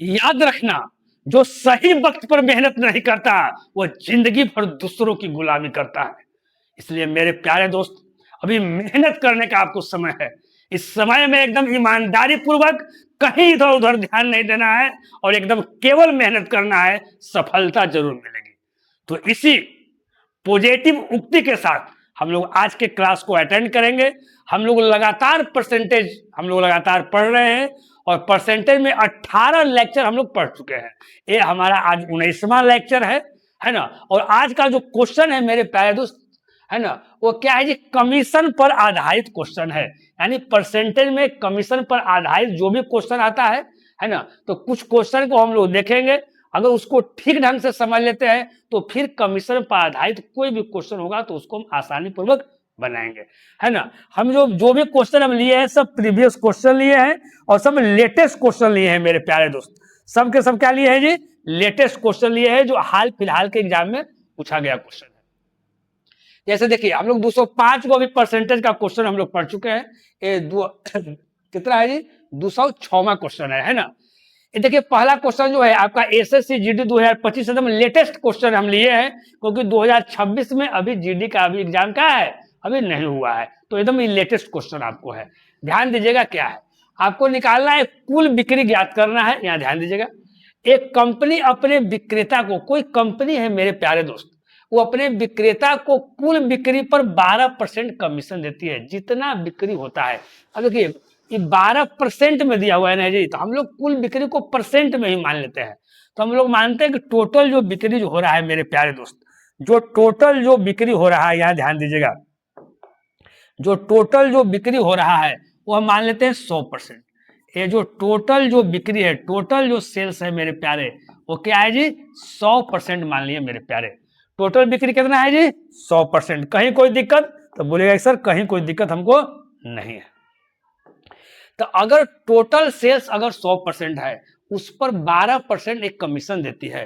याद रखना, जो सही वक्त पर मेहनत नहीं करता वो जिंदगी भर दूसरों की गुलामी करता है। इसलिए मेरे प्यारे दोस्त, अभी मेहनत करने का आपको समय है। इस समय में एकदम ईमानदारी पूर्वक कहीं इधर उधर ध्यान नहीं देना है और एकदम केवल मेहनत करना है, सफलता जरूर मिलेगी। तो इसी पॉजिटिव उक्ति के साथ हम लोग आज के क्लास को अटेंड करेंगे। हम लोग लगातार पढ़ रहे हैं और परसेंटेज में 18 लेक्चर हम लोग पढ़ चुके हैं। ये हमारा आज 19वां लेक्चर है ना। और आज का जो क्वेश्चन है मेरे प्यारे दोस्त, है ना, वो क्या है जी, कमीशन पर आधारित क्वेश्चन है। यानी परसेंटेज में कमीशन पर आधारित जो भी क्वेश्चन आता है ना, तो कुछ क्वेश्चन को हम लोग देखेंगे। अगर उसको ठीक ढंग से समझ लेते हैं तो फिर कमीशन पर आधारित कोई भी क्वेश्चन होगा तो उसको हम आसानी पूर्वक बनाएंगे, है ना। हम जो भी क्वेश्चन हम लिए हैं सब प्रीवियस क्वेश्चन लिए हैं और सब लेटेस्ट क्वेश्चन लिए हैं मेरे प्यारे दोस्त। सब के सब क्या लिए हैं जी, लेटेस्ट क्वेश्चन लिए हैं जो हाल फिलहाल के एग्जाम में पूछा गया क्वेश्चन है। जैसे देखिए हम लोग 205 को अभी परसेंटेज का क्वेश्चन हम लोग पढ़ चुके हैं। ये कितना है जी, 206वां क्वेश्चन है ना। ये देखिए पहला क्वेश्चन जो है आपका एसएससी जीडी 2025 एकदम लेटेस्ट क्वेश्चन हम लिए हैं, क्योंकि 2026 में अभी जीडी का अभी एग्जाम का है, अभी नहीं हुआ है, तो एकदम ये लेटेस्ट क्वेश्चन आपको है। ध्यान दीजिएगा क्या है, आपको निकालना है कुल बिक्री ज्ञात करना है। यहाँ ध्यान दीजिएगा, एक कंपनी अपने विक्रेता को, कोई कंपनी है मेरे प्यारे दोस्त, वो अपने विक्रेता को कुल बिक्री पर 12% कमीशन देती है, जितना बिक्री होता है। अब देखिए ये 12% में दिया हुआ है ना जी, तो हम लोग कुल बिक्री को परसेंट में ही मान लेते हैं। तो हम लोग मानते हैं कि टोटल जो बिक्री जो हो रहा है मेरे प्यारे दोस्त, जो टोटल जो बिक्री हो रहा है, यहाँ ध्यान दीजिएगा, जो टोटल जो बिक्री हो रहा है वो हम मान लेते हैं 100%। ये जो टोटल जो बिक्री है, टोटल जो सेल्स है मेरे प्यारे, वो क्या है जी, 100% मान लिए मेरे प्यारे। टोटल बिक्री कितना है जी, 100%। कहीं कोई दिक्कत तो बोलेगा सर कहीं कोई दिक्कत हमको नहीं है। तो अगर टोटल सेल्स अगर 100% है, उस पर 12% एक कमीशन देती है।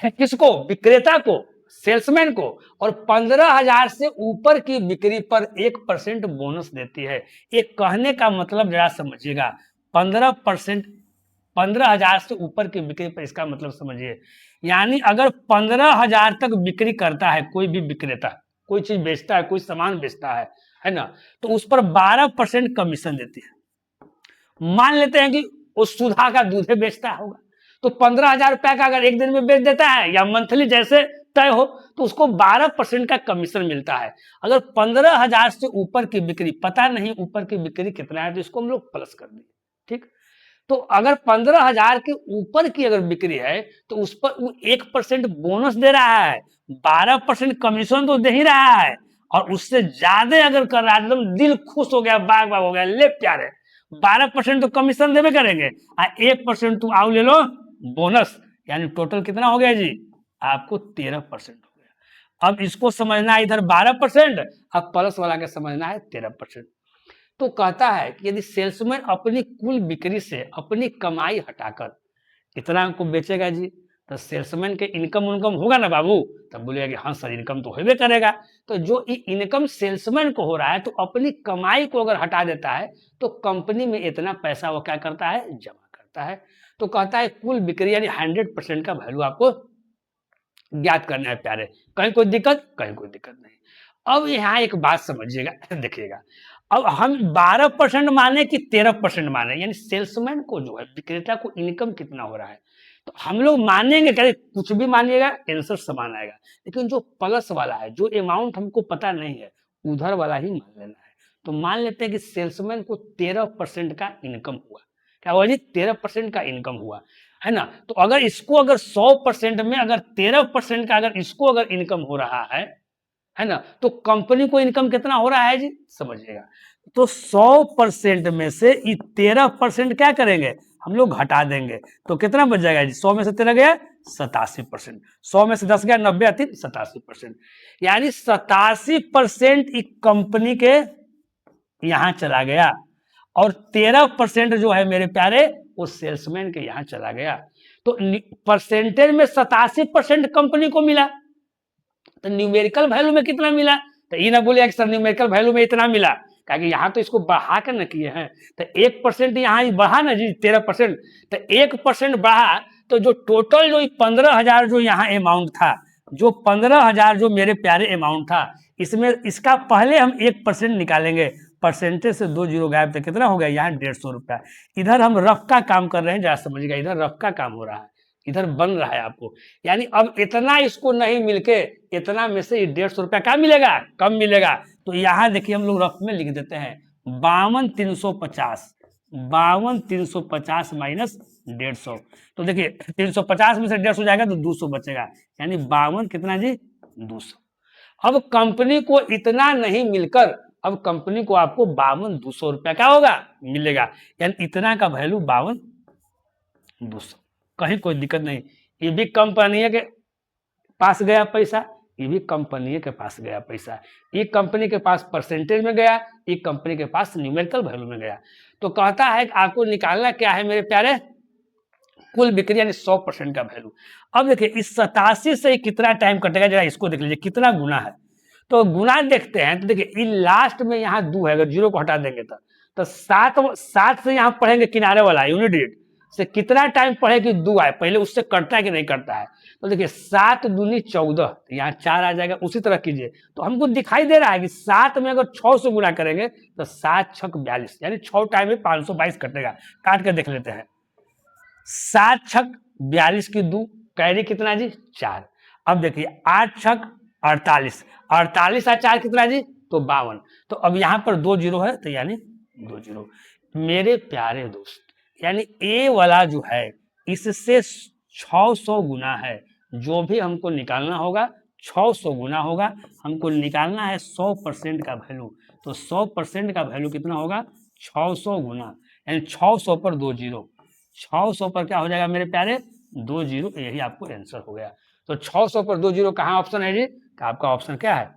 किसको, विक्रेता को, सेल्समैन को, और 15,000 से ऊपर की बिक्री पर 1% बोनस देती है। एक कहने का मतलब जरा समझिएगा, 15%, 15,000 से ऊपर की बिक्री पर, इसका मतलब समझिए, यानी अगर 15,000 तक बिक्री करता है कोई भी विक्रेता, कोई चीज बेचता है, कोई सामान बेचता है ना, तो उस पर 12% कमीशन देती है। मान लेते हैं कि वो सुधा का दूध बेचता होगा, तो 15,000 रुपए का अगर एक दिन में बेच देता है या मंथली जैसे तय हो, तो उसको 12% का कमीशन मिलता है। अगर 15,000 से ऊपर की बिक्री, पता नहीं ऊपर की बिक्री कितना है, तो इसको हम लोग प्लस कर देंगे, ठीक। तो अगर 15,000 के ऊपर की अगर बिक्री है तो उस पर वो 1% बोनस दे रहा है, 12% कमीशन तो दे ही रहा है, और उससे ज्यादा अगर कर रहा है, एकदम दिल खुश हो गया, बाग बाग हो गया, ले प्यारे 12% तो कमीशन देवे करेंगे, 1% तुम आओ ले लो बोनस, यानी टोटल कितना हो गया जी, आपको 13% हो गया। अब इसको समझना है इधर 12%, अब प्लस वाला के समझना है 13%। तो कहता है कि यदि सेल्समैन अपनी कुल बिक्री से अपनी कमाई हटाकर इतना को बेचेगा जी, तो सेल्समैन के इनकम होगा ना बाबू, तब बोलेगा कि हाँ सर इनकम तो होबे करेगा। तो जो इनकम सेल्समैन को हो रहा है, तो अपनी कमाई को अगर हटा देता है तो कंपनी में इतना पैसा वो क्या करता है, जमा करता है। तो कहता है कुल बिक्री यानी 100% का वैल्यू आपको ज्ञात करना है प्यारे। कहीं कोई दिक्कत, कहीं कोई दिक्कत नहीं। अब यहाँ एक बात समझिएगा, देखिएगा, अब हम 12% माने कि 13% माने, यानी सेल्समैन को जो है, विक्रेता को इनकम कितना हो रहा है, तो हम लोग मानेंगे, कहीं कुछ भी मानिएगा आंसर समान आएगा। लेकिन जो प्लस वाला है, जो अमाउंट हमको पता नहीं है, उधर वाला ही मान लेना है। तो मान लेते हैं कि सेल्समैन को 13% का इनकम हुआ। क्या हुआ जी, 13% का इनकम हुआ, है ना। तो अगर इसको अगर 100% में अगर 13% का अगर इसको अगर इनकम हो रहा है ना, तो कंपनी को इनकम कितना हो रहा है जी, समझिएगा। तो 100% में से 13% क्या करेंगे, हम लोग घटा देंगे, तो कितना बच जाएगा जी, 100 में से 13 गया 87%, 100 में से 10 गया 90, 87%, यानी 87% एक कंपनी के यहां चला गया, और 13% जो है मेरे प्यारे वो सेल्समैन के यहां चला गया। तो परसेंटेज में 87% कंपनी को मिला, तो न्यूमेरिकल वैल्यू में कितना मिला, तो ये ना बोले सर न्यूमेरिकल वैल्यू में इतना मिला, कि यहाँ तो इसको बढ़ा कर न किए हैं, तो 1% यहाँ बढ़ा ना जी 13%, तो 1% बढ़ा तो जो टोटल जो 15,000 जो यहाँ अमाउंट था, जो 15,000 जो मेरे प्यारे अमाउंट था, इसमें इसका पहले हम 1% निकालेंगे, परसेंटेज से 2 जीरो गायब, तो कितना हो गया यहाँ 150 रुपया। इधर हम रफ का काम कर रहे हैं, जरा समझिएगा, इधर रफ का काम हो रहा है, इधर बन रहा है आपको, यानी अब इतना इसको नहीं मिलके इतना में से 150 रुपया क्या मिलेगा, कम मिलेगा। तो यहाँ देखिए हम लोग रफ में लिख देते हैं 52,350, 52,350 माइनस 150, तो देखिए 350 में से 150 जाएगा तो 200 बचेगा, यानी 52 कितना जी 200। अब कंपनी को इतना नहीं मिलकर अब कंपनी को आपको 52,200 रुपया क्या होगा मिलेगा, यानी इतना का वैल्यू 52,200, कहीं कोई दिक्कत नहीं। ये भी कंपनी के पास गया पैसा, ये भी कंपनी के पास गया पैसा, एक कंपनी के पास परसेंटेज में गया, एक कंपनी के पास न्यूमेरिकल वैल्यू में गया। तो कहता है कि आपको निकालना क्या है मेरे प्यारे, कुल बिक्री यानी 100% का वैल्यू। अब देखिए इस 87 से कितना टाइम कटेगा, जरा इसको देख लीजिए कितना गुना है, तो गुना देखते हैं। तो देखिए लास्ट में यहाँ 2 है, अगर जीरो को हटा देंगे तो 7 से यहाँ पढ़ेंगे किनारे वाला यूनिट रेट से कितना टाइम पढ़े कि 2 आए, पहले उससे कटता है कि नहीं कटता है। तो देखिए 7 दूनी 14, तो यहाँ 4 आ जाएगा, उसी तरह कीजिए। तो हमको दिखाई दे रहा है कि 7 में अगर 6 से गुना करेंगे तो 7 छक 42, यानी 6 टाइम में 522 कटेगा। काट कर देख लेते हैं, 7 छक 42 की 2, कैरी कितना जी 4। अब देखिए 8 छक 48, 48 और 4 कितना जी तो 52। तो अब यहाँ पर 2 जीरो है, तो यानी 2 जीरो। मेरे प्यारे दोस्त, यानी ए वाला जो है इससे 600 गुना है, जो भी हमको निकालना होगा 600 गुना होगा। हमको निकालना है 100% का वैल्यू, तो 100% का वैल्यू कितना होगा 600 गुना, यानी 600 पर 2 जीरो, 600 पर क्या हो जाएगा मेरे प्यारे 2 जीरो, यही आपको आंसर हो गया। तो 600 पर 2 जीरो कहाँ ऑप्शन है जी, आपका ऑप्शन क्या है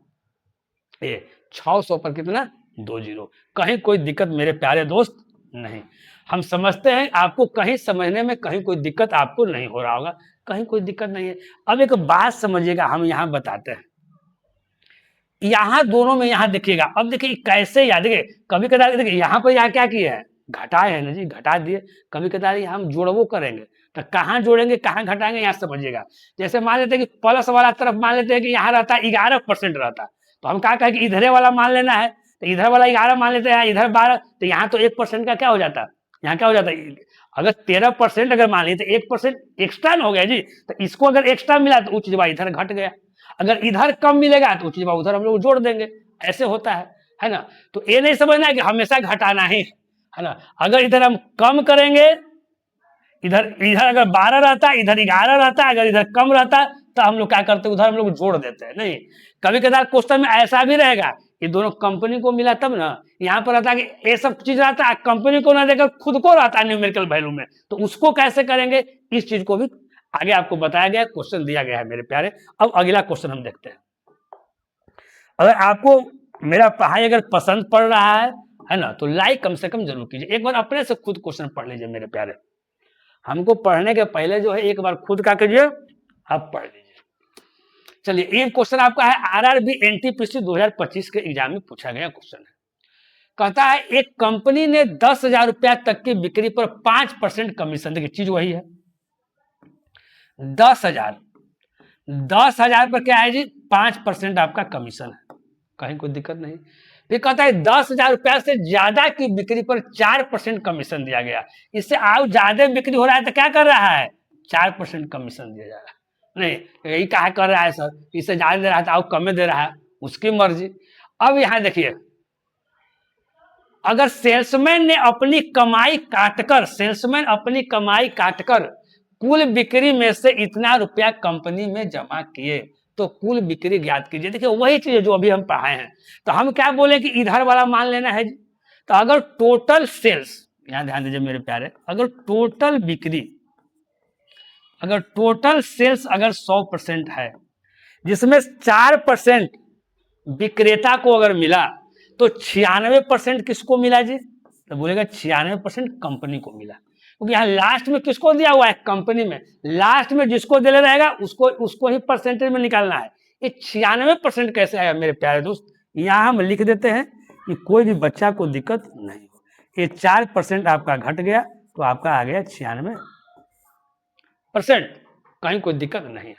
ए, 600 पर कितना 2 जीरो। कहीं कोई दिक्कत मेरे प्यारे दोस्त नहीं, हम समझते हैं आपको कहीं समझने में कहीं कोई दिक्कत आपको नहीं हो रहा होगा, कहीं कोई दिक्कत नहीं है। अब एक बात समझिएगा, हम यहाँ बताते हैं, यहाँ दोनों में यहाँ देखिएगा, अब देखिए कैसे याद, देखिए कभी कदार देखिए यहाँ पर यहाँ क्या किए हैं घटाए हैं ना जी, घटा दिए। कभी कदार हम जोड़वो करेंगे तो कहाँ जोड़ेंगे कहाँ घटाएंगे यहाँ समझिएगा। जैसे मान लेते हैं कि प्लस वाला तरफ मान लेते हैं कि यहाँ रहता 11% रहता, तो हम क्या कहें कि इधरे वाला मान लेना है, तो इधर वाला 11 मान लेते हैं, इधर 12, तो यहाँ तो 1% का क्या हो जाता, यहाँ क्या हो जाता है, अगर 13% अगर मान ली तो 1% एक्स्ट्रा हो गया जी। तो इसको अगर एक्स्ट्रा मिला तो वो चीज इधर घट गया, अगर इधर कम मिलेगा तो वो चीज उधर हम लोग जोड़ देंगे, ऐसे होता है ना। तो ये नहीं समझना है कि हमेशा घटाना ही है ना। अगर इधर हम कम करेंगे, इधर अगर 12 रहता, इधर 11 रहता, अगर इधर कम रहता तो हम लोग क्या करते उधर हम लोग जोड़ देते हैं। नहीं, कभी कदार क्वेश्चन में ऐसा भी रहेगा, ये दोनों कंपनी को मिला तब ना, यहाँ पर रहता है कि ये सब चीज रहता है कंपनी को ना देकर खुद को रहता है न्यूमेरिकल वैल्यू में, तो उसको कैसे करेंगे इस चीज को भी आगे आपको बताया गया, क्वेश्चन दिया गया है मेरे प्यारे। अब अगला क्वेश्चन हम देखते हैं। अगर आपको मेरा पढ़ाई अगर पसंद पड़ रहा है ना, तो लाइक कम से कम जरूर कीजिए, एक बार अपने से खुद क्वेश्चन पढ़ लीजिए मेरे प्यारे। हमको पढ़ने के पहले जो है एक बार खुद का कीजिए, आप पढ़ लीजिए। चलिए, ये क्वेश्चन आपका है आरआरबी एनटीपीसी 2025 के एग्जाम में पूछा गया क्वेश्चन है। कहता है एक कंपनी ने 10,000 रुपया तक की बिक्री पर 5% कमीशन, देखिए चीज वही है 10,000 पर क्या है जी 5% आपका कमीशन है, कहीं कोई दिक्कत नहीं। फिर कहता है 10,000 रुपया से ज्यादा की बिक्री पर 4% कमीशन दिया गया, इससे आप ज्यादा बिक्री हो रहा है तो क्या कर रहा है 4% कमीशन दिया जा रहा है। नहीं, यही कहा कर रहा है सर, इससे ज्यादा दे रहा है तो आप कम दे रहा है, उसकी मर्जी। अब यहां देखिए, अगर सेल्समैन ने अपनी कमाई काटकर कुल बिक्री में से इतना रुपया कंपनी में जमा किए तो कुल बिक्री ज्ञात कीजिए। देखिए वही चीज जो अभी हम पढ़ाए हैं, तो हम क्या बोले कि इधर वाला मान लेना है। तो अगर टोटल सेल्स, यहां ध्यान दीजिए मेरे प्यारे, अगर टोटल सेल्स अगर 100% है, जिसमें 4% विक्रेता को अगर मिला, तो 96% किसको मिला जी, तो बोलेगा 96% कंपनी को मिला, क्योंकि यहाँ लास्ट में किसको दिया हुआ है कंपनी में, लास्ट में जिसको दिया रहेगा उसको ही परसेंटेज में निकालना है। ये 96% कैसे आया मेरे प्यारे दोस्त, यहाँ हम लिख देते हैं कि कोई भी बच्चा को दिक्कत नहीं हो। ये 4% आपका घट गया तो आपका आ गया 96%, कहीं कोई दिक्कत नहीं है।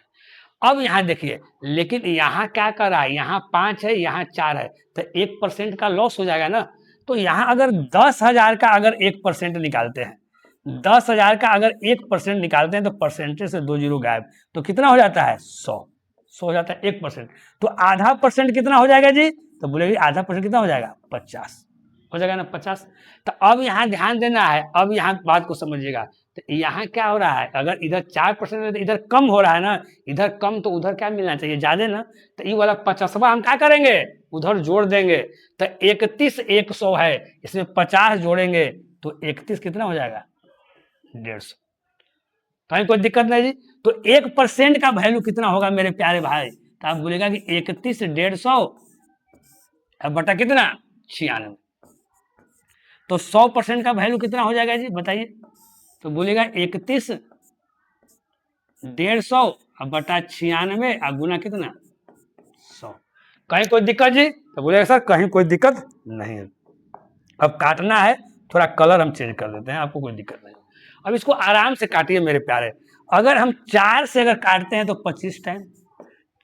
अब यहाँ देखिए, लेकिन यहाँ क्या कर रहा है, यहाँ 5 है, यहाँ 4 है, तो 1% का लॉस हो जाएगा ना। तो यहाँ अगर 10,000 का अगर 1% निकालते हैं, 10,000 का अगर 1% निकालते हैं तो परसेंटेज से 2 जीरो गायब, तो कितना हो जाता है 100 हो जाता है 1%। तो आधा परसेंट कितना हो जाएगा जी, तो बोलेगी आधा परसेंट कितना हो जाएगा 50 हो जाएगा ना 50। तो अब यहाँ ध्यान देना है, अब यहाँ बात को समझिएगा। तो यहाँ क्या हो रहा है, अगर इधर 4% है तो इधर कम हो रहा है ना, इधर कम तो उधर क्या मिलना चाहिए ज्यादा ना। तो ये वाला 50वां हम क्या करेंगे, उधर जोड़ देंगे। तो 31 100 है, इसमें 50 जोड़ेंगे तो 31 कितना हो जाएगा 150। कहीं कोई दिक्कत नहीं जी। तो 1% का वैल्यू कितना होगा मेरे प्यारे भाई, तो आप बोलेगा कि 31 150 बटा कितना 96। तो 100% का वैल्यू कितना हो जाएगा जी बताइए, तो बोलेगा 31 150 बटा 96 और गुना कितना 100। कहीं कोई दिक्कत जी, तो बोलेगा सर कहीं कोई दिक्कत नहीं है। अब काटना है, थोड़ा कलर हम चेंज कर देते हैं, आपको कोई दिक्कत नहीं। अब इसको आराम से काटिए मेरे प्यारे। अगर हम 4 से अगर काटते हैं तो 25 टाइम,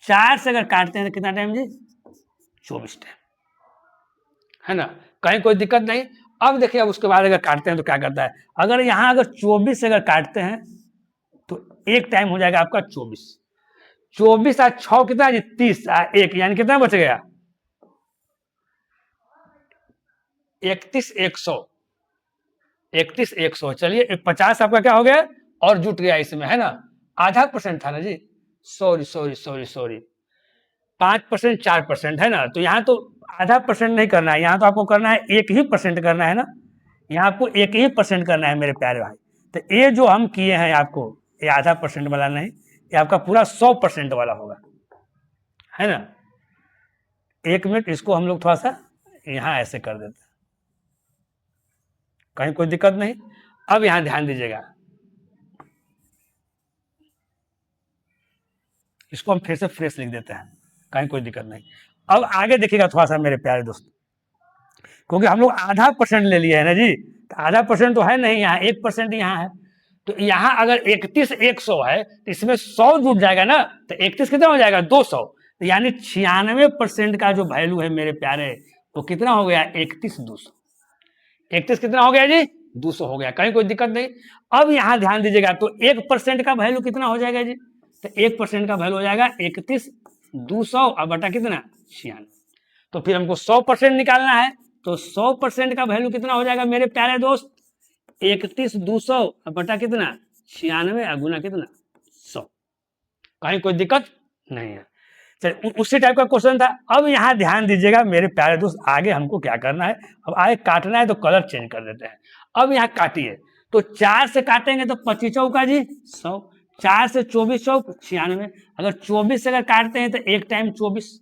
4 से अगर काटते हैं तो कितना टाइम जी 24 टाइम, है ना। कहीं कोई दिक्कत नहीं। अब देखिए, अब उसके बाद अगर काटते हैं तो क्या करता है, अगर यहाँ अगर 24 से अगर काटते हैं तो एक टाइम हो जाएगा आपका 24, 24 और 6 कितना जी 30 और 1 यानी कितना बच गया 31 100, 31 100। चलिए 50 आपका क्या हो गया और जुट गया इसमें, है ना। आधा परसेंट था ना जी, सॉरी सॉरी सॉरी सॉरी, 5% 4% है ना। तो यहाँ तो आधा परसेंट नहीं करना है, यहाँ तो आपको करना है 1% करना है ना, यहाँ आपको 1% करना है मेरे प्यारे भाई। तो ये जो हम किए हैं आपको, ये आधा परसेंट वाला नहीं, ये आपका पूरा 100% वाला होगा, है ना। 1 मिनट, इसको हम लोग थोड़ा सा यहाँ ऐसे कर देते हैं, कहीं कोई दिक्कत नहीं। अब यहाँ ध्यान दीजिएगा, इसको हम फिर से फ्रेश लिख देते हैं, कहीं कोई दिक्कत नहीं। अब आगे देखिएगा थोड़ा सा मेरे प्यारे दोस्त, क्योंकि हम लोग आधा परसेंट ले लिए है ना जी, तो आधा परसेंट तो है नहीं, यहाँ 1% यहाँ है। तो यहाँ अगर 31 100 है तो इसमें 100 जुट जाएगा ना, तो 31 कितना हो जाएगा 200, तो यानी 96% का जो वैल्यू है मेरे प्यारे, वो कितना हो गया 31 200। 31 कितना हो गया जी 200 हो गया, कहीं कोई दिक्कत नहीं। अब यहाँ ध्यान दीजिएगा, तो 1% का वैल्यू कितना हो जाएगा जी, तो 1% का वैल्यू हो जाएगा 31 200 और बटा कितना 96। तो फिर हमको 100% निकालना है, तो 100% का वैल्यू कितना हो जाएगा मेरे प्यारे दोस्त 31 200 बटा कितना 96 और गुना कितना 100। कहीं कोई दिक्कत नहीं है। चलिए उसी टाइप का क्वेश्चन था। अब यहाँ ध्यान दीजिएगा मेरे प्यारे दोस्त, आगे हमको क्या करना है, अब आगे काटना है तो कलर चेंज कर देते हैं। अब यहाँ काटिए, तो 4 से काटेंगे तो 25 चौका जी 100, 4 से 24 चौक 96, अगर 24 से अगर काटते हैं तो एक टाइम 24,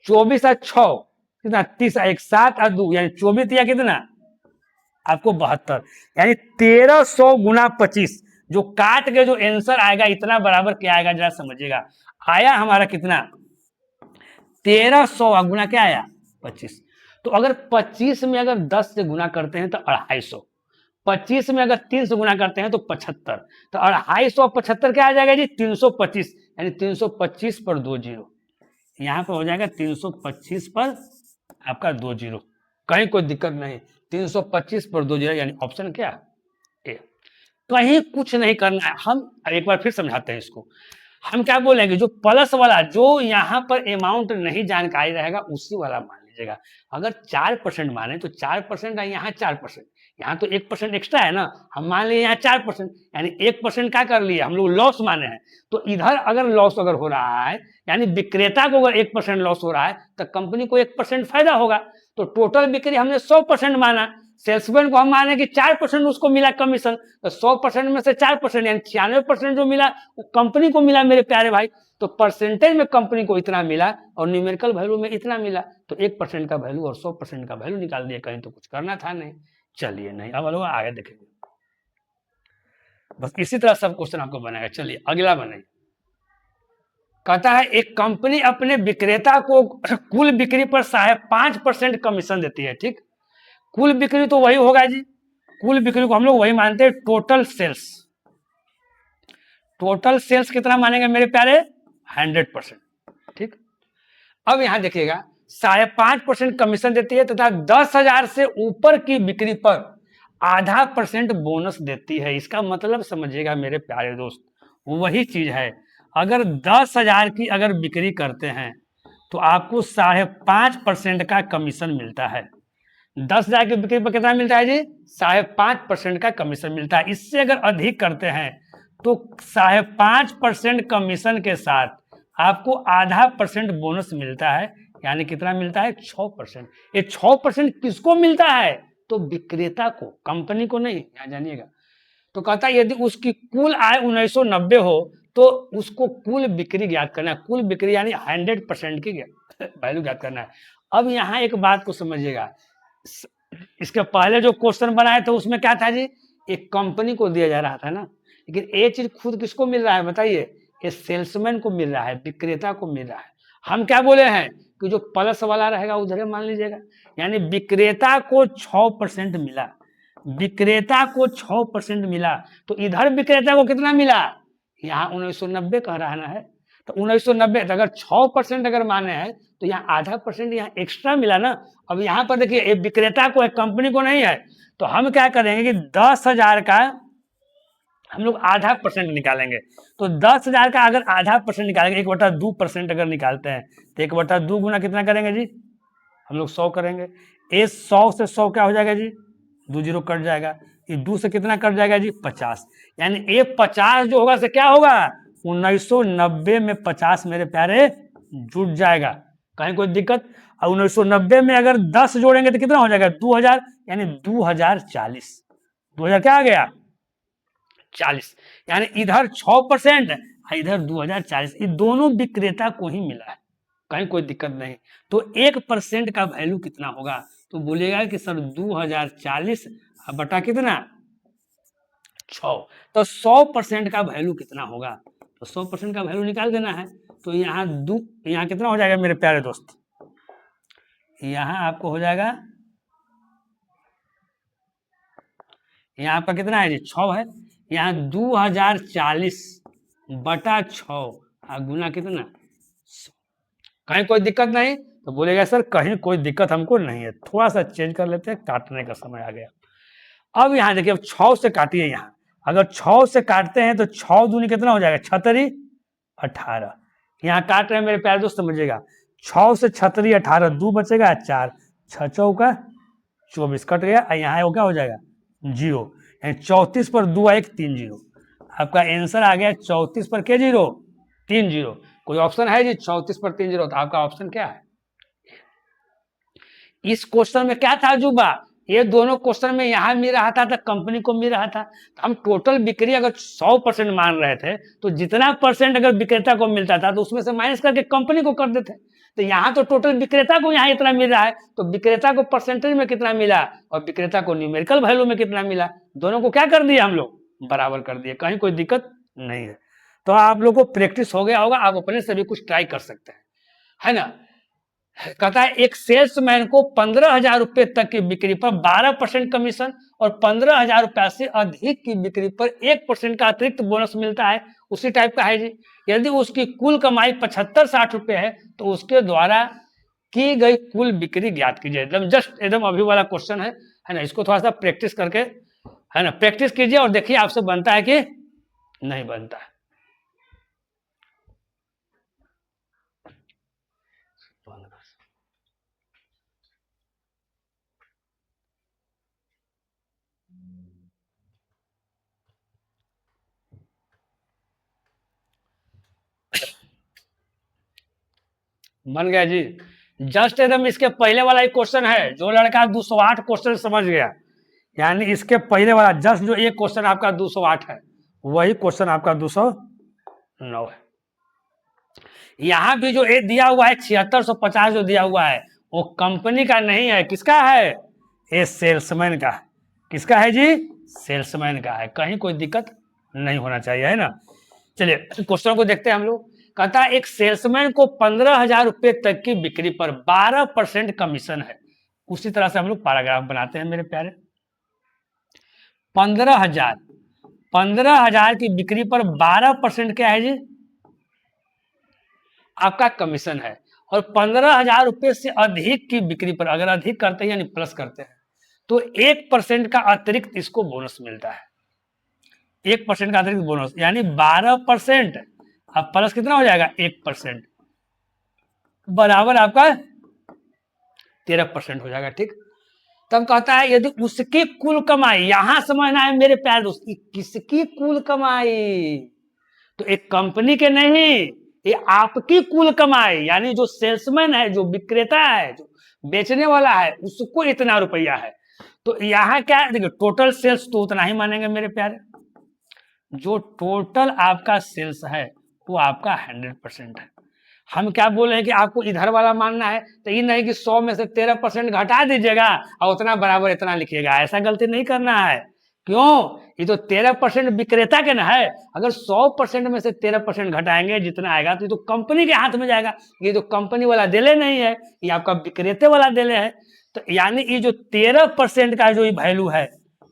24 और 6 कितना 30 एक 7 और 2 यानी 24 या कितना आपको 72, यानी 1300 गुना 25, जो काट के जो आंसर आएगा इतना बराबर क्या आएगा जरा समझिएगा। आया हमारा कितना 1300 गुना क्या आया 25। तो अगर 25 में अगर 10 से गुना करते हैं तो 250, 25 में अगर 3 से गुना करते हैं तो 75, तो 250 क्या आ जाएगा जी 325, यानी 325 पर 2 जीरो, यहाँ पर हो जाएगा 325 पर आपका 2 जीरो, कहीं कोई दिक्कत नहीं। 325 पर 2 जीरो यानी ऑप्शन क्या ए। कहीं कुछ नहीं करना है, हम एक बार फिर समझाते हैं इसको। हम क्या बोलेंगे, जो प्लस वाला जो यहाँ पर अमाउंट नहीं जानकारी रहेगा उसी वाला मान लीजिएगा। अगर 4% माने तो 4% यहाँ 4%, यहाँ तो 1% एक्स्ट्रा है ना, हम मान लिए यहाँ 4%, यानी 1% क्या कर लिए हम लोग लॉस माने हैं। तो इधर अगर लॉस अगर हो रहा है, यानी विक्रेता को अगर 1% लॉस हो रहा है तो कंपनी को 1% फायदा होगा। तो टोटल बिक्री हमने 100% माना, सेल्समैन को हम माने कि 4% उसको मिला कमीशन, तो 100% में से 4% यानी 96% जो मिला वो कंपनी को मिला मेरे प्यारे भाई। तो परसेंटेज में कंपनी को इतना मिला और न्यूमेरिकल वैल्यू में इतना मिला, तो 1% का वैल्यू और 100% का वैल्यू निकाल दिया, कहीं तो कुछ करना था नहीं। चलिए नहीं, अब लोग आगे देखेंगे, बस इसी तरह सब क्वेश्चन आपको बनाएगा। चलिए अगला बनाइए, कहता है एक कंपनी अपने विक्रेता को कुल बिक्री पर 5% कमीशन देती है। ठीक, कुल बिक्री तो वही होगा जी, कुल बिक्री को हम लोग वही मानते हैं टोटल सेल्स। टोटल सेल्स कितना मानेंगे मेरे प्यारे? 100%। ठीक, अब यहां देखिएगा 5.5% कमीशन देती है तथा 10,000 से ऊपर की बिक्री पर 0.5% बोनस देती है। इसका मतलब समझिएगा मेरे प्यारे दोस्त, वही चीज है, अगर 10,000 की अगर बिक्री करते हैं तो आपको 5.5% का कमीशन मिलता है। 10,000 की बिक्री पर कितना मिलता है जी? 5.5% का कमीशन मिलता है। इससे अगर अधिक करते हैं तो 5.5% कमीशन के साथ आपको 0.5% बोनस मिलता है, यानी कितना मिलता है? 6%। ये 6% किसको मिलता है? तो विक्रेता को, कंपनी को नहीं। यहाँ जानिएगा, तो कहता है यदि उसकी कुल आय 1990 हो तो उसको कुल बिक्री ज्ञात करना है। कुल बिक्री यानी 100% की वैल्यू ज्ञात करना है। अब यहाँ एक बात को समझिएगा, इसके पहले जो क्वेश्चन बनाए थे उसमें क्या था जी? एक कंपनी को दिया जा रहा था ना, लेकिन ये चीज खुद किसको मिल रहा है बताइए? ये सेल्समैन को मिल रहा है, विक्रेता को मिल रहा है। हम क्या बोले हैं कि जो प्लस वाला रहेगा उधर मान लीजिएगा, यानी विक्रेता को 6% मिला, विक्रेता को 6% मिला, तो इधर विक्रेता को कितना मिला? यहाँ 1990 कह रहा है, तो 1990 अगर 6% अगर माने हैं तो यहाँ 0.5% यहाँ एक्स्ट्रा मिला ना। अब यहाँ पर देखिए ये विक्रेता को है, कंपनी को नहीं है, तो हम क्या करेंगे कि 10,000 का हम लोग 0.5% निकालेंगे। तो 10,000 का अगर 0.5% निकालेंगे, 1/2% अगर निकालते हैं तो 1/2 गुना कितना करेंगे जी? हम लोग 100 करेंगे। ये 100 से 100 क्या हो जाएगा जी? 2 जीरो कट जाएगा। ये 2 से कितना कट जाएगा जी? 50। यानी ये 50 जो होगा से क्या होगा? 1990 में 50 मेरे प्यारे जुट जाएगा, कहीं कोई दिक्कत? और 1990 में अगर 10 जोड़ेंगे तो कितना हो जाएगा? 2000, यानी 2040। 2000 क्या आ गया? 40। यानी इधर 6% इधर 2040, ये दोनों विक्रेता को ही मिला है, कहीं कोई दिक्कत नहीं। तो 1% का वैल्यू कितना होगा? तो बोलेगा कि सर 2040 बटा कितना? 6। तो 100% का वैल्यू कितना होगा? तो 100% का वैल्यू निकाल देना है। तो यहाँ यहाँ कितना हो जाएगा मेरे प्यारे दोस्त? यहाँ आपको हो जाएगा, यहाँ आपका कितना है जी? 6 है। यहाँ 2040 बटा 6 गुना कितना? 100। कहीं कोई दिक्कत नहीं? तो बोलेगा सर कहीं कोई दिक्कत हमको नहीं है, थोड़ा सा चेंज कर लेते हैं, काटने का समय आ गया। अब यहाँ देखिए, अब 6 से काटिए। यहाँ अगर 6 से काटते हैं तो 6 दूनी कितना हो जाएगा? 36 18। यहाँ काट रहे हैं मेरे प्यारे दोस्त, समझिएगा, 6 से 36 18, 2 बचेगा 4, 6 चौका 24 कट गया। यहाँ वो क्या हो जाएगा? 0। यानी 34 पर 2 1 3 0। आपका आंसर आ गया 34 पर के 0? 3 0। कोई ऑप्शन है जी 34 पर 3 0? तो आपका ऑप्शन क्या है? इस क्वेश्चन में क्या था जुबा? ये दोनों क्वेश्चन में यहाँ मिल रहा था तो कंपनी को मिल रहा था। तो हम टोटल बिक्री अगर 100% मान रहे थे तो जितना परसेंट अगर विक्रेता को मिलता था तो उसमें से माइनस करके कंपनी को कर देते। तो यहाँ तो टोटल विक्रेता को यहाँ इतना मिल रहा है, तो विक्रेता को परसेंटेज में कितना मिला और विक्रेता को न्यूमेरिकल वैल्यू में कितना मिला, दोनों को क्या कर दिया हम लोग? बराबर कर दिए, कहीं कोई दिक्कत नहीं है। तो आप लोग को प्रैक्टिस हो गया होगा, आप अपने से भी कुछ ट्राई कर सकते हैं, है ना। कहता है एक सेल्समैन को 15,000 रुपए तक की बिक्री पर 12% कमीशन और 15,000 रुपए से अधिक की बिक्री पर 1% का अतिरिक्त बोनस मिलता है। उसी टाइप का है जी। यदि उसकी कुल कमाई 75-60 रुपए है तो उसके द्वारा की गई कुल बिक्री ज्ञात कीजिए। एकदम जस्ट एकदम अभी वाला क्वेश्चन है ना। इसको थोड़ा सा प्रैक्टिस करके, है ना, प्रैक्टिस कीजिए और देखिए आपसे बनता है कि नहीं बनता है। बन गया जी। जस्ट एकदम इसके पहले वाला ही क्वेश्चन है, जो लड़का 208 क्वेश्चन समझ गया, यानी इसके पहले वाला जस्ट जो एक क्वेश्चन आपका 208 है, वही क्वेश्चन आपका 209 है। यहां भी जो ए दिया हुआ है 7650 जो दिया हुआ है वो कंपनी का नहीं है, किसका है? ये सेल्समैन का। किसका है जी? सेल्समैन का है। कहीं कोई दिक्कत नहीं होना चाहिए, है ना। चलिए क्वेश्चन को देखते हैं हम लोग। कहता है एक सेल्समैन को 15,000 रुपए तक की बिक्री पर 12% कमीशन है। उसी तरह से हम लोग पैराग्राफ बनाते हैं मेरे प्यारे। 15,000 की बिक्री पर 12% क्या है जी? आपका कमीशन है। और 15,000 रुपए से अधिक की बिक्री पर, अगर अधिक करते हैं यानी प्लस करते हैं, तो 1% का अतिरिक्त इसको बोनस मिलता है। 1% का अतिरिक्त बोनस यानी 12%। अब प्लस कितना हो जाएगा? 1% बराबर आपका 13% हो जाएगा। ठीक। तब कहता है यदि उसकी कुल कमाई, यहां समझना है मेरे प्यारे दोस्त, किसकी कुल कमाई? तो एक कंपनी के नहीं, ये आपकी कुल कमाई, यानी जो सेल्समैन है, जो विक्रेता है, जो बेचने वाला है, उसको इतना रुपया है। तो यहां क्या है, देखिए टोटल सेल्स तो उतना ही मानेंगे मेरे प्यारे। जो टोटल आपका सेल्स है वो आपका 100% है। हम क्या बोल रहे हैं कि आपको इधर वाला मानना है, तो ये नहीं कि 100 में से 13% घटा दीजिएगा और उतना बराबर इतना लिखिएगा, ऐसा गलती नहीं करना है। क्यों? ये तो 13% विक्रेता के ना है। अगर 100% में से 13% घटाएंगे जितना आएगा तो ये तो कंपनी के हाथ में जाएगा। ये तो कंपनी वाला देले नहीं है, ये आपका विक्रेते वाला देले है। तो यानी ये जो 13% का जो वैल्यू है,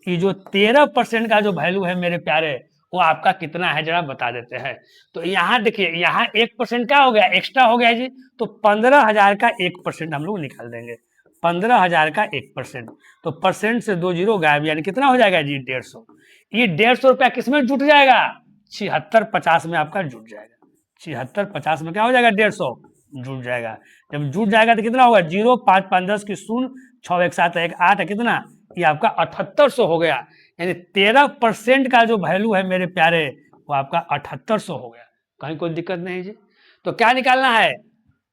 ये जो 13% का जो वैल्यू है मेरे प्यारे, वो आपका कितना है जरा बता देते हैं। तो यहाँ देखिए, यहाँ 1% क्या हो गया? एक्स्ट्रा हो गया जी। तो 15,000 का 1% हम लोग निकाल देंगे। 15,000 का 1%, तो परसेंट से 2 जीरो गायब, यानी कितना हो जाएगा जी? 150। ये 150 रुपया किसमें जुट जाएगा? 76-50 में आपका जुट जाएगा। 76-50 में क्या हो जाएगा? 150 जुट जाएगा। जब जुट जाएगा तो कितना होगा? 0 5 5 10 की 0 6 1 7 1 8 है, कितना? ये आपका 7800 हो गया। यानी 13% का जो वैल्यू है मेरे प्यारे, वो आपका 7800 हो गया। कहीं कोई दिक्कत नहीं जी। तो क्या निकालना है?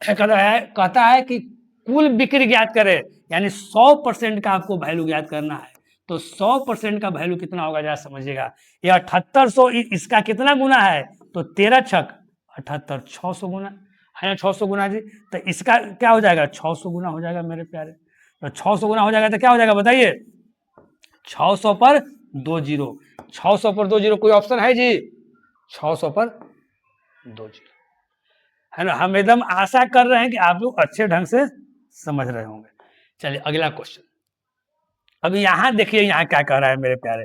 कहता है कि कुल बिक्री ज्ञात करे, यानी 100% का आपको वैल्यू ज्ञात करना है। तो 100% का वैल्यू कितना होगा जरा समझिएगा। ये 7800, इसका कितना गुना है? तो 13 छक 78, 600 गुना है ना, 600 गुना जी। तो इसका क्या हो जाएगा? 600 गुना हो जाएगा मेरे प्यारे। तो 600 गुना हो जाएगा तो क्या हो जाएगा बताइए? 600 पर 2 जीरो, 600 पर 2 जीरो, कोई ऑप्शन है जी? 600 पर 2 जीरो, है ना। हम एकदम आशा कर रहे हैं कि आप लोग अच्छे ढंग से समझ रहे होंगे। चलिए अगला क्वेश्चन। अभी यहां देखिए, यहां क्या कह रहा है मेरे प्यारे।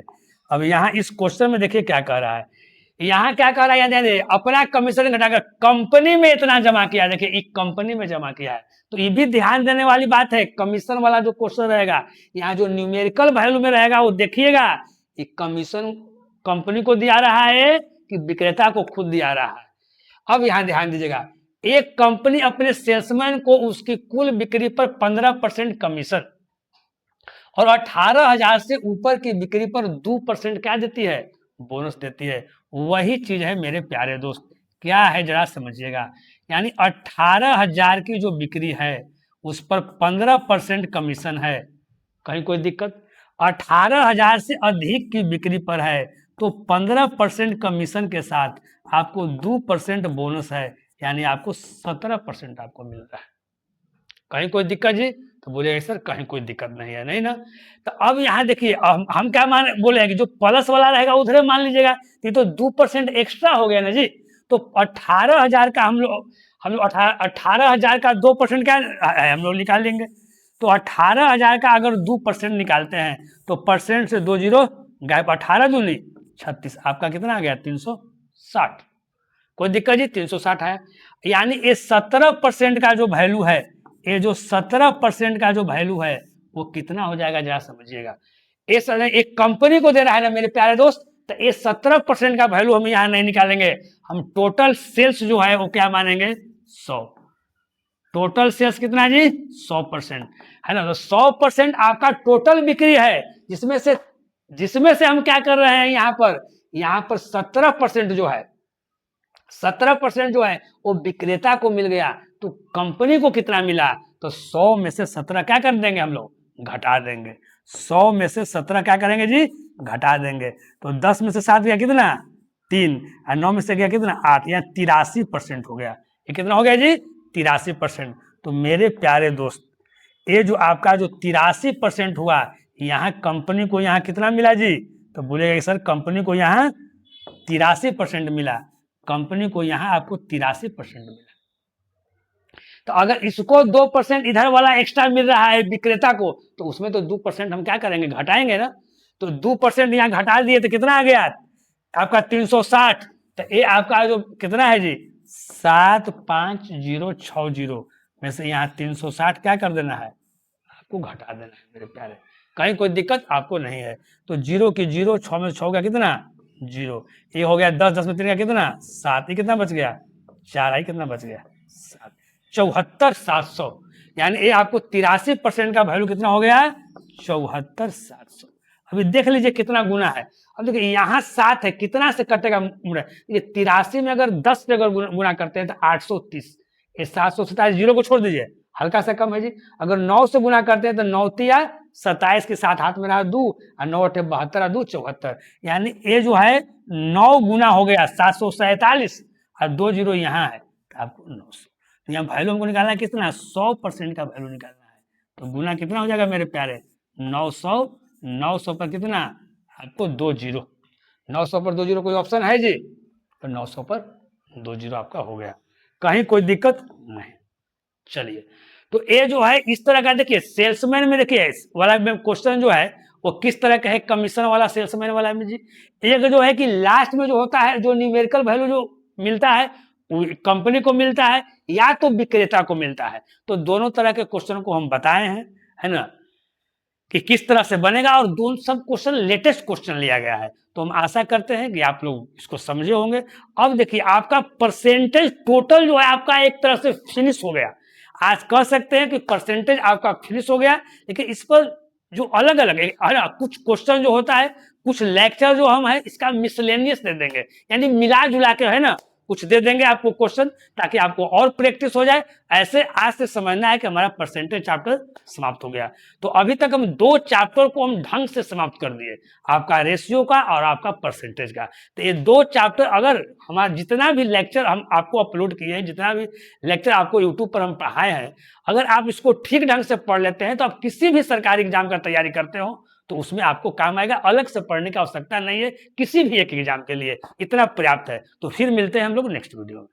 अब यहां इस क्वेश्चन में देखिए क्या कह रहा है। यहां क्या कह रहा है? यानी अपना कमीशन घटाकर कंपनी में इतना जमा किया। देखिए एक कंपनी में जमा किया है, तो ये भी ध्यान देने वाली बात है। कमीशन वाला जो क्वेश्चन रहेगा, यहाँ जो न्यूमेरिकल वैल्यू में रहेगा वो देखिएगा, ये कमीशन कंपनी को दिया रहा है कि विक्रेता को खुद दिया रहा है। अब यहाँ ध्यान दीजिएगा, एक कंपनी अपने सेल्समैन को उसकी कुल बिक्री पर 15% कमीशन और 18,000 से ऊपर की बिक्री पर 2% क्या देती है? बोनस देती है। वही चीज है मेरे प्यारे दोस्त। क्या है जरा समझिएगा। यानी 18,000 की जो बिक्री है उस पर 15% कमीशन है। कहीं कोई दिक्कत? 18,000 से अधिक की बिक्री पर है तो 15% कमीशन के साथ आपको 2% बोनस है, यानी आपको 17% आपको मिल रहा है। कहीं कोई दिक्कत जी? तो बोले सर कहीं कोई दिक्कत नहीं है, नहीं ना। तो अब यहाँ देखिए, हम क्या मान बोले हैं कि जो प्लस वाला रहेगा उधर मान लीजिएगा, ये तो 2% एक्स्ट्रा हो गया ना जी। तो 18,000 का हम लोग 18,000 का 2% क्या है, हम लोग निकाल लेंगे। तो 18,000 का अगर 2% निकालते हैं तो परसेंट से 2 जीरो गायब, 18 दूनी 36, आपका कितना आ गया? 360। कोई दिक्कत जी? 360 है। यानी ये 17% का जो वैल्यू है, ये जो 17% का जो वैल्यू है वो कितना हो जाएगा जरा समझिएगा। एक कंपनी को दे रहा है ना मेरे प्यारे दोस्त, तो ये 17% का वैल्यू हम यहां नहीं निकालेंगे, हम टोटल सेल्स जो है वो क्या मानेंगे? 100। टोटल सेल्स कितना जी? 100%, है ना। तो 100% आपका टोटल बिक्री है, जिसमें से हम क्या कर रहे हैं यहाँ पर 17% जो है, 17% जो है वो विक्रेता को मिल गया। तो कंपनी को कितना मिला? तो 100 में से 17 क्या कर देंगे हम लोग? घटा देंगे। 100 में से 17 क्या करेंगे जी? घटा देंगे। तो 10 में से 7 गया कितना? 3, और 9 में से गया कितना? 8, या 83% हो गया। ये कितना हो गया जी? 83%। तो मेरे प्यारे दोस्त, ये जो आपका जो 83% हुआ, यहाँ कंपनी को यहाँ कितना मिला जी? तो बोलेगा सर कंपनी को यहाँ 83% मिला। कंपनी को यहाँ आपको 83% मिला। तो अगर इसको 2% इधर वाला एक्स्ट्रा मिल रहा है विक्रेता को, तो उसमें तो 2% हम क्या करेंगे, घटाएंगे ना। तो 2% यहाँ घटा दिए तो कितना आ गया आपका 360। तो ये आपका जो कितना है जी 75060 में से यहाँ 360 क्या कर देना है, आपको घटा देना है मेरे प्यारे। कहीं कोई दिक्कत आपको नहीं है। तो 0 की 0, 6 में 6 का कितना 0, ये हो गया 10, 10 में 3 का कितना 7, ये कितना बच गया 4, आई कितना बच गया 7, 74,700। यानी ये आपको 83% का वैल्यू कितना हो गया 74,700। अभी देख लीजिए कितना गुना है। अब देखिए यहाँ 7 है, कितना से कटेगा मुड़ा, ये 83 में अगर 10 से अगर गुना करते हैं तो 830, ये 727, 0 को छोड़ दीजिए, हल्का सा कम है जी। अगर 9 से गुना करते हैं तो 9 तिया 27 के साथ हाथ में रहा 2 और 9 अठे 72 2 74, यानी ये जो है 9 गुना हो गया 747 और 2 0 यहाँ है तो आपको 900। तो यहाँ वैल्यू हमको निकालना है कितना 100% का वैल्यू निकालना है। तो गुना कितना हो जाएगा मेरे प्यारे 900, 900 पर कितना आपको 2 0, 900 पर 2 0 कोई ऑप्शन है जी, तो 900 पर 2 0 आपका हो गया, कहीं कोई दिक्कत नहीं। चलिए तो ये जो है इस तरह का देखिए सेल्समैन में देखिए वाला क्वेश्चन जो है वो किस तरह का है, कमीशन वाला सेल्समैन वाला में जी। एक जो है कि लास्ट में जो होता है जो न्यूमेरिकल वैल्यू जो मिलता है वो कंपनी को मिलता है या तो विक्रेता को मिलता है। तो दोनों तरह के क्वेश्चन को हम बताए हैं, है ना, कि किस तरह से बनेगा, और दोनों सब क्वेश्चन लेटेस्ट क्वेश्चन लिया गया है। तो हम आशा करते हैं कि आप लोग इसको समझे होंगे। अब देखिए आपका परसेंटेज टोटल जो है आपका एक तरह से फिनिश हो गया। आज कह सकते हैं कि परसेंटेज आपका फिनिश हो गया, लेकिन इस पर जो अलग अलग है कुछ क्वेश्चन जो होता है, कुछ लेक्चर जो हम है इसका मिसलेनियस दे देंगे, यानी मिला जुला के है ना कुछ दे देंगे आपको क्वेश्चन, ताकि आपको और प्रैक्टिस हो जाए। ऐसे आज से समझना है कि हमारा परसेंटेज चैप्टर समाप्त हो गया। तो अभी तक हम 2 चैप्टर को हम ढंग से समाप्त कर दिए, आपका रेशियो का और आपका परसेंटेज का। तो ये 2 चैप्टर अगर हमारा जितना भी लेक्चर हम आपको अपलोड किए हैं, जितना भी लेक्चर आपको यूट्यूब पर हम पढ़ाए हैं, अगर आप इसको ठीक ढंग से पढ़ लेते हैं तो आप किसी भी सरकारी एग्जाम का तैयारी करते हो तो उसमें आपको काम आएगा। अलग से पढ़ने की आवश्यकता नहीं है किसी भी एक एग्जाम के लिए, इतना पर्याप्त है। तो फिर मिलते हैं हम लोग नेक्स्ट वीडियो में।